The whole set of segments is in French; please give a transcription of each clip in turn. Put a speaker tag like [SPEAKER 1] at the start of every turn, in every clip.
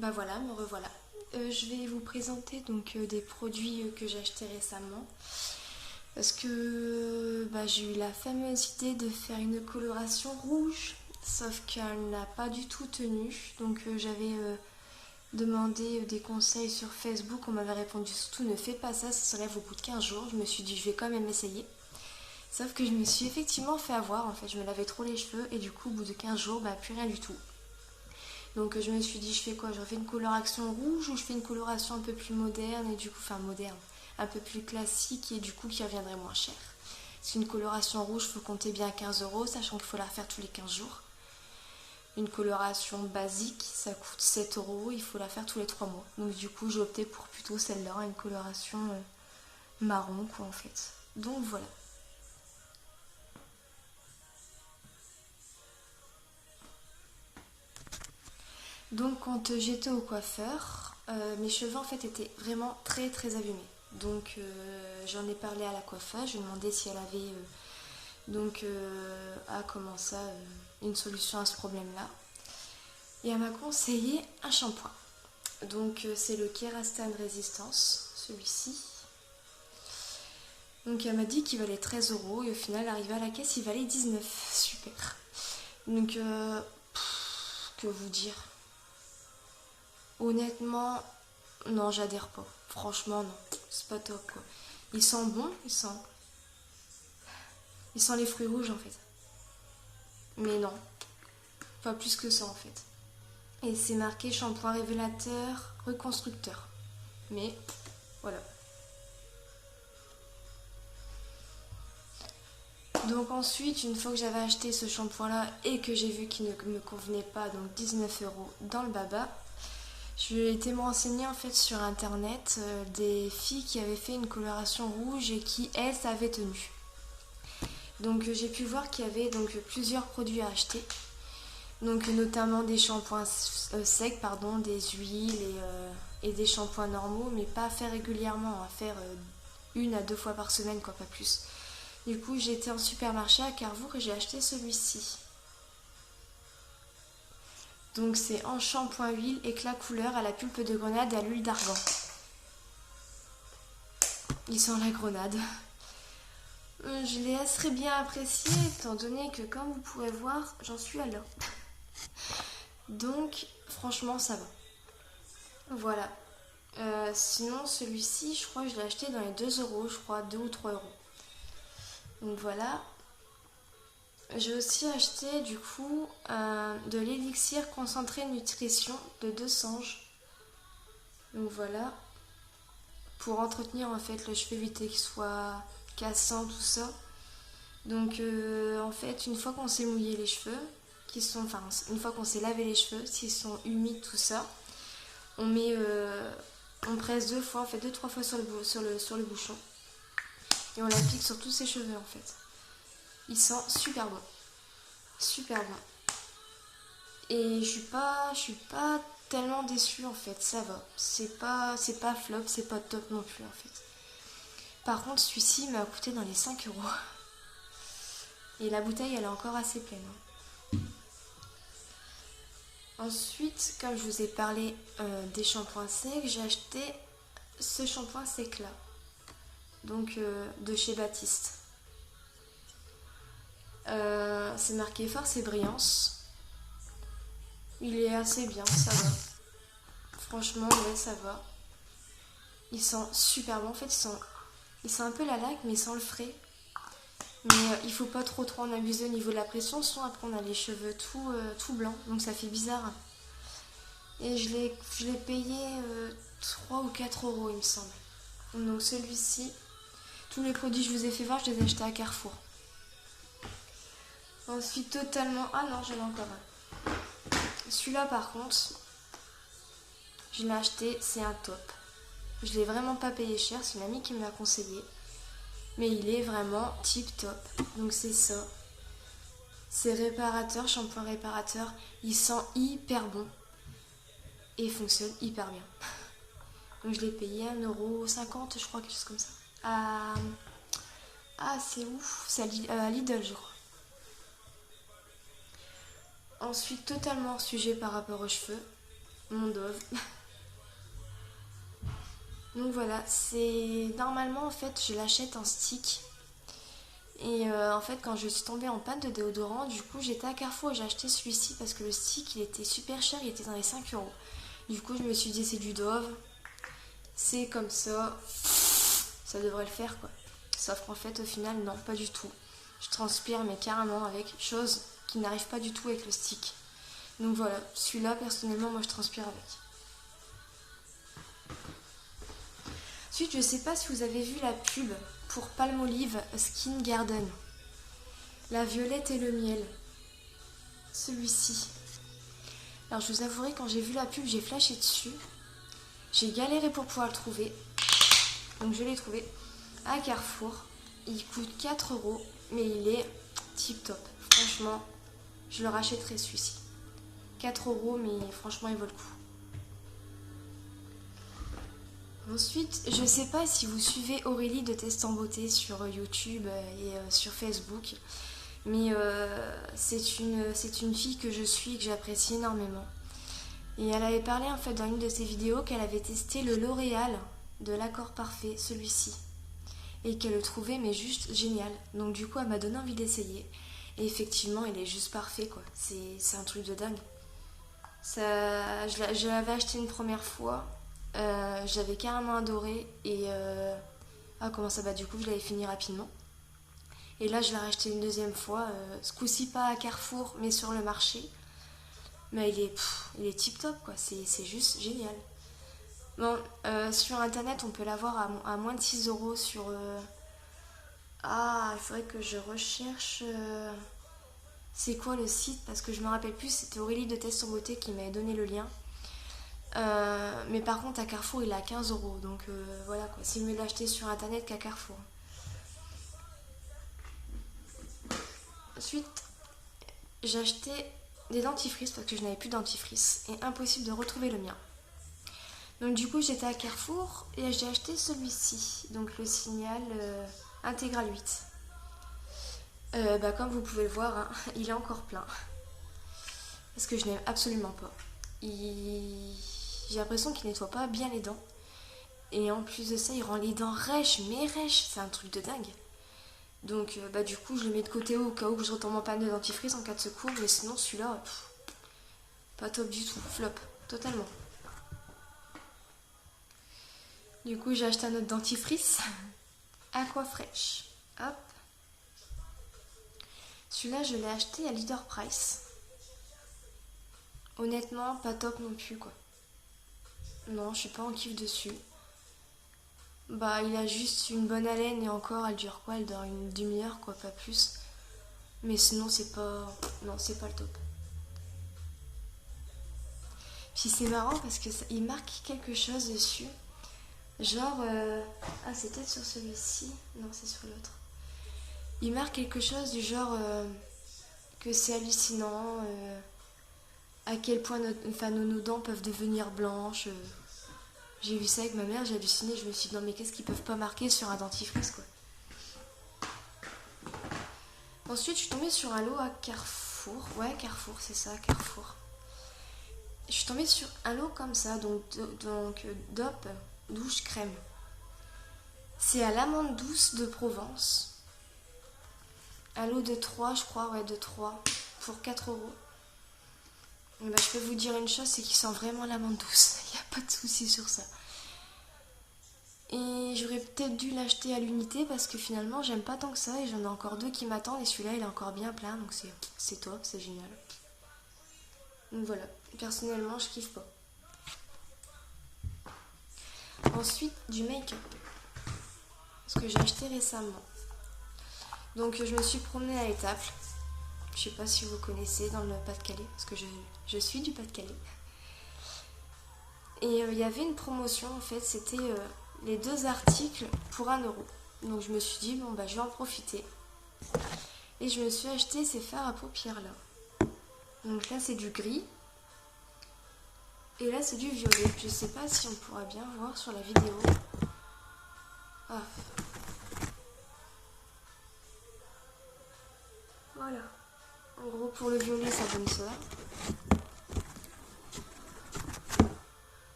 [SPEAKER 1] Bah voilà, me revoilà. Je vais vous présenter donc des produits que j'ai achetés récemment. Parce que j'ai eu la fameuse idée de faire une coloration rouge, sauf qu'elle n'a pas du tout tenu. Donc j'avais demandé des conseils sur Facebook, on m'avait répondu surtout ne fais pas ça, ça se lève au bout de 15 jours. Je me suis dit je vais quand même essayer. Sauf que je me suis effectivement fait avoir, en fait je me lavais trop les cheveux et du coup au bout de 15 jours, plus rien du tout. Donc je me suis dit je fais quoi? Je refais une coloration rouge ou je fais une coloration un peu plus moderne et du coup, enfin moderne, un peu plus classique et du coup qui reviendrait moins cher. C'est une coloration rouge, il faut compter bien 15 €, sachant qu'il faut la refaire tous les 15 jours. Une coloration basique, ça coûte 7 €, il faut la faire tous les 3 mois. Donc du coup j'ai opté pour plutôt celle-là, une coloration marron quoi en fait. Donc voilà. Donc quand j'étais au coiffeur, mes cheveux en fait étaient vraiment très très abîmés. Donc j'en ai parlé à la coiffeuse, je lui ai demandé si elle avait comment ça, une solution à ce problème-là. Et elle m'a conseillé un shampoing. Donc c'est le Kerastane Resistance, celui-ci. Donc elle m'a dit qu'il valait 13 € et au final arrivé à la caisse il valait 19. Super. Donc que vous dire? Honnêtement, non, j'adhère pas. Franchement, non. C'est pas top, quoi. Il sent bon, il sent les fruits rouges, en fait. Mais non, pas plus que ça, en fait. Et c'est marqué shampoing révélateur, reconstructeur. Mais, voilà. Donc ensuite, une fois que j'avais acheté ce shampoing-là et que j'ai vu qu'il ne me convenait pas, donc 19 € dans le baba, j'ai été me renseigner en fait sur internet des filles qui avaient fait une coloration rouge et qui, elles, avaient tenu. Donc j'ai pu voir qu'il y avait donc plusieurs produits à acheter. Donc notamment des shampoings secs, des huiles et des shampoings normaux, mais pas à faire régulièrement, à faire 1 à 2 fois par semaine, quoi, pas plus. Du coup, j'ai été en supermarché à Carrefour et j'ai acheté celui-ci. Donc c'est en shampoing huile, éclat couleur à la pulpe de grenade et à l'huile d'argan. Il sent la grenade. Je l'ai assez bien apprécié étant donné que comme vous pouvez voir, j'en suis à là. Donc franchement ça va. Voilà. Sinon celui-ci, je crois que je l'ai acheté dans les 2 €, je crois, 2 ou 3 euros. Donc voilà. J'ai aussi acheté du coup de l'élixir concentré nutrition de 2 sanges. Donc voilà. Pour entretenir en fait le cheveu, éviter qu'il soit cassant, tout ça. Donc en fait, une fois qu'on s'est mouillé les cheveux, une fois qu'on s'est lavé les cheveux, s'ils sont humides, tout ça, on presse 2 fois, en fait 2-3 fois sur le bouchon. Et on l'applique sur tous ses cheveux en fait. Il sent super bon. Super bon. Et je suis pas tellement déçue en fait, ça va. C'est pas flop, c'est pas top non plus en fait. Par contre, celui-ci m'a coûté dans les 5 €. Et la bouteille, elle est encore assez pleine. Ensuite, comme je vous ai parlé des shampoings secs, j'ai acheté ce shampoing sec là. Donc de chez Baptiste. C'est marqué Force et Brillance. Il est assez bien, ça va. Franchement, ouais, ça va. Il sent super bon. En fait, il sent un peu la laque, mais il sent le frais. Mais il faut pas trop en abuser au niveau de la pression, sinon après on a les cheveux tout blancs, donc ça fait bizarre. Et je l'ai payé 3 ou 4 € il me semble. Donc celui-ci, tous les produits que je vous ai fait voir, je les ai achetés à Carrefour. Ensuite totalement... Ah non, j'en ai encore un. Celui-là par contre, je l'ai acheté, c'est un top. Je l'ai vraiment pas payé cher, c'est une amie qui me l'a conseillé. Mais il est vraiment tip top. Donc c'est ça. C'est réparateur, shampoing réparateur. Il sent hyper bon. Et il fonctionne hyper bien. Donc je l'ai payé 1,50 € je crois, quelque chose comme ça. Ah c'est ouf, c'est à Lidl je crois. Ensuite totalement hors sujet par rapport aux cheveux. mon Dove. Donc voilà, c'est normalement en fait je l'achète en stick. Et en fait quand je suis tombée en panne de déodorant, du coup j'étais à Carrefour et j'ai acheté celui-ci parce que le stick il était super cher, il était dans les 5 euros. Du coup je me suis dit c'est du Dove, c'est comme ça devrait le faire quoi. Sauf qu'en fait au final non, pas du tout. Je transpire mais carrément avec chose qui n'arrive pas du tout avec le stick. Donc voilà, celui-là personnellement moi je transpire avec. Ensuite je sais pas si vous avez vu la pub pour Palmolive Skin Garden. La violette et le miel. Celui-ci. Alors je vous avouerai quand j'ai vu la pub j'ai flashé dessus. J'ai galéré pour pouvoir le trouver. Donc je l'ai trouvé à Carrefour. Il coûte 4 euros mais il est tip top. Franchement je le rachèterai celui-ci. 4 euros mais franchement il vaut le coup. Ensuite, je ne sais pas si vous suivez Aurélie de Test en Beauté sur YouTube et sur Facebook, mais c'est une fille que je suis et que j'apprécie énormément. Et elle avait parlé en fait dans une de ses vidéos qu'elle avait testé le L'Oréal de l'Accord Parfait, celui-ci, et qu'elle le trouvait mais juste génial. Donc du coup, elle m'a donné envie d'essayer. Et effectivement, il est juste parfait quoi. C'est un truc de dingue. Je l'avais acheté une première fois. J'avais carrément adoré et comment ça va, du coup je l'avais fini rapidement et là je l'ai racheté une deuxième fois, ce coup-ci pas à Carrefour mais sur le marché, mais il est tip top quoi, c'est juste génial. Bon, sur internet on peut l'avoir à moins de 6 euros sur il faudrait que je recherche c'est quoi le site parce que je me rappelle plus, c'était Aurélie de Test en Beauté qui m'avait donné le lien. Mais par contre à Carrefour il est à 15 euros, donc voilà quoi, c'est mieux d'acheter sur internet qu'à Carrefour. Ensuite j'ai acheté des dentifrices parce que je n'avais plus de dentifrice et impossible de retrouver le mien. Donc du coup j'étais à Carrefour et j'ai acheté celui-ci, donc le Signal Intégral 8. Comme vous pouvez le voir, hein, il est encore plein parce que je n'aime absolument pas. J'ai l'impression qu'il nettoie pas bien les dents. Et en plus de ça, il rend les dents rêches, mais rêches. C'est un truc de dingue. Donc du coup, je le mets de côté au cas où je retombe en panne de dentifrice en cas de secours. Mais sinon, celui-là, pas top du tout. Flop, totalement. Du coup, j'ai acheté un autre dentifrice. Aquafresh. Hop. Celui-là, je l'ai acheté à Leader Price. Honnêtement, pas top non plus, quoi. Non, je suis pas en kiff dessus. Il a juste une bonne haleine et encore, elle dure quoi? Elle dure une demi-heure, quoi, pas plus. Mais sinon, c'est pas... Non, c'est pas le top. Puis c'est marrant parce que il marque quelque chose dessus. Genre... c'est peut-être sur celui-ci. Non, c'est sur l'autre. Il marque quelque chose du genre... que c'est hallucinant. À quel point nos dents peuvent devenir blanches. J'ai vu ça avec ma mère, j'ai halluciné, je me suis dit non mais qu'est-ce qu'ils peuvent pas marquer sur un dentifrice quoi. Ensuite je suis tombée sur un lot à Carrefour, ouais Carrefour c'est ça, Carrefour. Je suis tombée sur un lot comme ça, donc DOP douche crème. C'est à l'amande douce de Provence. Un lot de 3 je crois, ouais de 3 pour 4 euros. Je peux vous dire une chose, c'est qu'il sent vraiment l'amande douce. Il n'y a pas de souci sur ça. Et j'aurais peut-être dû l'acheter à l'unité parce que finalement j'aime pas tant que ça et j'en ai encore 2 qui m'attendent et celui-là il est encore bien plein donc c'est top, c'est génial. Donc voilà, personnellement je kiffe pas. Ensuite du make-up. Parce que j'ai acheté récemment. Donc je me suis promenée à Étaples. Je sais pas si vous connaissez dans le Pas-de-Calais, parce que je suis du Pas-de-Calais. Et il y avait une promotion en fait, c'était les 2 articles pour 1 euro. Donc je me suis dit, je vais en profiter. Et je me suis acheté ces fards à paupières là. Donc là c'est du gris. Et là c'est du violet. Je sais pas si on pourra bien voir sur la vidéo. Voilà. En gros pour le violet ça donne ça.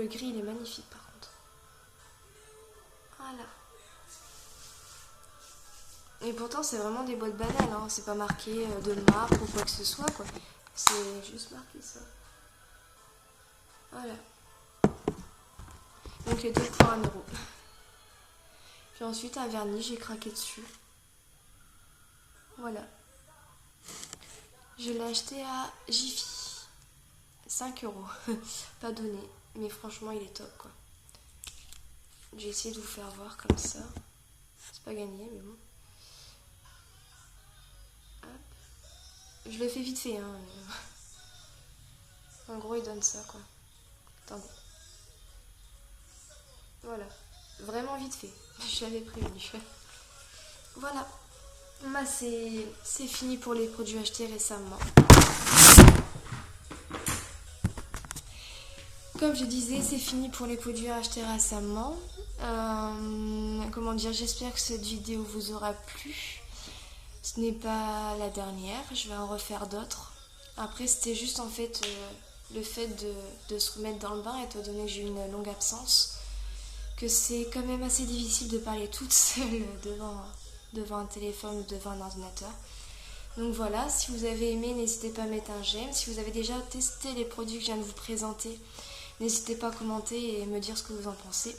[SPEAKER 1] le gris il est magnifique par contre. Voilà. Et pourtant c'est vraiment des boîtes banales, hein. C'est pas marqué de marque ou quoi que ce soit quoi. C'est juste marqué ça. Voilà. Donc les deux pour 1 euro. Puis ensuite un vernis, j'ai craqué dessus. Voilà. Je l'ai acheté à Jiffy. 5 euros. Pas donné. Mais franchement il est top quoi. J'ai essayé de vous faire voir comme ça. C'est pas gagné mais bon. Hop. Je le fais vite fait hein. En gros il donne ça quoi. Attendez. Voilà. Vraiment vite fait. Je l'avais prévenu. Voilà. Bah, c'est fini pour les produits achetés récemment. Comme je disais, c'est fini pour les produits achetés récemment. Comment dire, j'espère que cette vidéo vous aura plu. Ce n'est pas la dernière, je vais en refaire d'autres. Après, c'était juste en fait le fait de se remettre dans le bain, étant donné que j'ai eu une longue absence, que c'est quand même assez difficile de parler toute seule devant un téléphone ou devant un ordinateur. Donc voilà, si vous avez aimé, n'hésitez pas à mettre un j'aime. Si vous avez déjà testé les produits que je viens de vous présenter, n'hésitez pas à commenter et me dire ce que vous en pensez.